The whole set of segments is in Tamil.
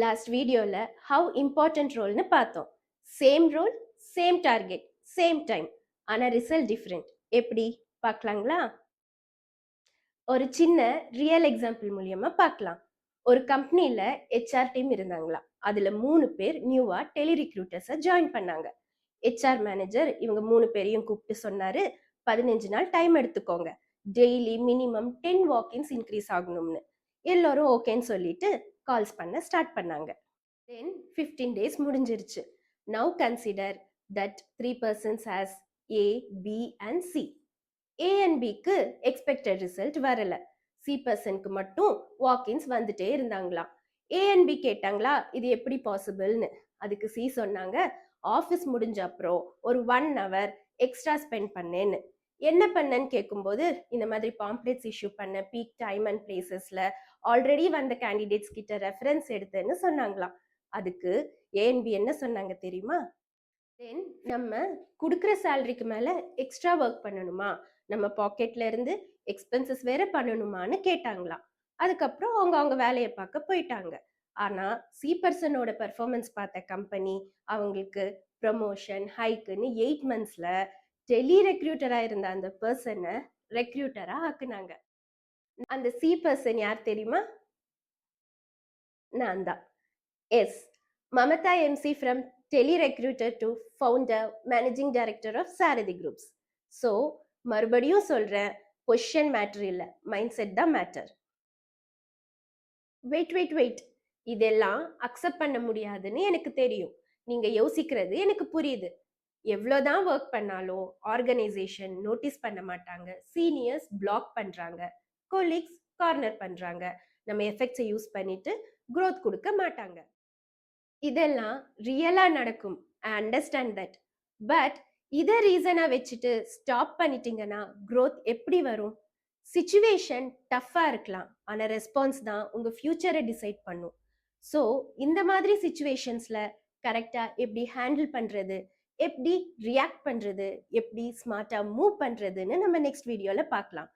லாஸ்ட் வீடியோல ஹவ் இம்பார்ட்டன்ட் ரோல்னு பார்த்தோம். Same role, same target, same time. ஆனா ரிசல்ட் டிஃப்ரெண்ட். எப்படி பார்க்கலாங்களா? ஒரு சின்ன ரியல் எக்ஸாம்பிள் மூலியமா பார்க்கலாம். ஒரு கம்பெனில ஹெச்ஆர் டீம் இருந்தாங்களா. அதுல 3 பேர் நியூவா டெலி ரிக்ரூட்டர்ஸை ஜாயின் பண்ணாங்க. ஹெச்ஆர் மேனேஜர் இவங்க 3 பேரையும் கூப்பிட்டு சொன்னாரு, 15 நாள் டைம் எடுத்துக்கோங்க, டெய்லி மினிமம் 10 வாக்கின்ஸ் இன்க்ரீஸ் ஆகணும்னு. எல்லாரும் ஓகேன்னு சொல்லிட்டு கால்ஸ் பண்ண ஸ்டார்ட் பண்ணாங்க. Then 15 days முடிஞ்சிருச்சு. Now consider that 3 persons has A, B and C. A and Bக்கு expected result வரல. C personக்கு மட்டும் walk-ins வந்துட்டே இருந்தாங்களாம். A and B கேட்டாங்களா இது எப்படி பாசிபிள்னு. அதுக்கு C சொன்னாங்க, ஆஃபீஸ் முடிஞ்ச அப்புறம் ஒரு 1 hour எக்ஸ்ட்ரா ஸ்பெண்ட் பண்ணேன்னு. என்ன பண்ணேன்னு கேட்கும்போது இந்த மாதிரி பாம்ப்ளெட்ஸ் இஷ்யூ பண்ண, பீக் டைம் அண்ட் பிளேசஸ்ல ஆல்ரெடி வந்த கேண்டிடேட்ஸ் கிட்ட ரெஃபரன்ஸ் எடுத்தேன்னு சொன்னாங்களாம். அதுக்கு ஏஎன்பி என்ன சொன்னாங்க தெரியுமா? தென் நம்ம கொடுக்குற சேலரிக்கு மேல எக்ஸ்ட்ரா ஒர்க் பண்ணணுமா, நம்ம பாக்கெட்ல இருந்து எக்ஸ்பென்சஸ் வேற பண்ணணுமான்னு கேட்டாங்களாம். அதுக்கப்புறம் அவங்க வேலையை பார்க்க போயிட்டாங்க. ஆனா சி பர்சனோட பெர்ஃபார்மன்ஸ் பார்த்த கம்பெனி அவங்களுக்கு ப்ரமோஷன் ஹைக்குன்னு 8 monthsல டெலி ரெக்ரூட்டரா இருந்த அந்த பர்சனை ரெக்ரூட்டரா ஆக்குனாங்க. அந்த சி பர்சன் யார் தெரியுமா? நான் தான். Yes, Mamata MC from Tele-Recruiter to founder, managing director of Sarathi Groups. So, மறுபடியும் சொல்றேன், பொசிஷன் மேட்டர் இல்ல, மைண்ட் செட் தான் மேட்டர். வெயிட், இதெல்லாம் அக்செப்ட் பண்ண முடியாதுன்னு எனக்கு தெரியும். நீங்க யோசிக்கிறது எனக்கு புரியுது. எவ்வளோதான் ஒர்க் பண்ணாலும் ஆர்கனைசேஷன் நோட்டீஸ் பண்ண மாட்டாங்க, சீனியர்ஸ் பிளாக் பண்றாங்க, கொலீக்ஸ் கார்னர் பண்றாங்க, நம்ம எஃபெக்ட்ஸை யூஸ் பண்ணிட்டு growth கொடுக்க மாட்டாங்க. இதெல்லாம் ரியலா நடக்கும். I understand that. பட் இதை ரீசனா வச்சுட்டு ஸ்டாப் பண்ணிட்டீங்கன்னா growth எப்படி வரும்? சிச்சுவேஷன் டஃப்பா இருக்கலாம், ஆனா ரெஸ்பான்ஸ் தான் உங்க ஃபியூச்சரை டிசைட் பண்ணும். ஸோ இந்த மாதிரி சிச்சுவேஷன்ஸ்ல கரெக்டா எப்படி ஹேண்டில் பண்றது, எப்படி ரியாக்ட் பண்றது, எப்படி ஸ்மார்ட்டா மூவ் பண்றதுன்னு நம்ம நெக்ஸ்ட் வீடியோல பார்க்கலாம்.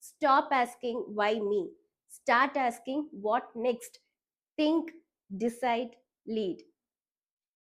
Stop asking why me, start asking what next. Think, decide, lead.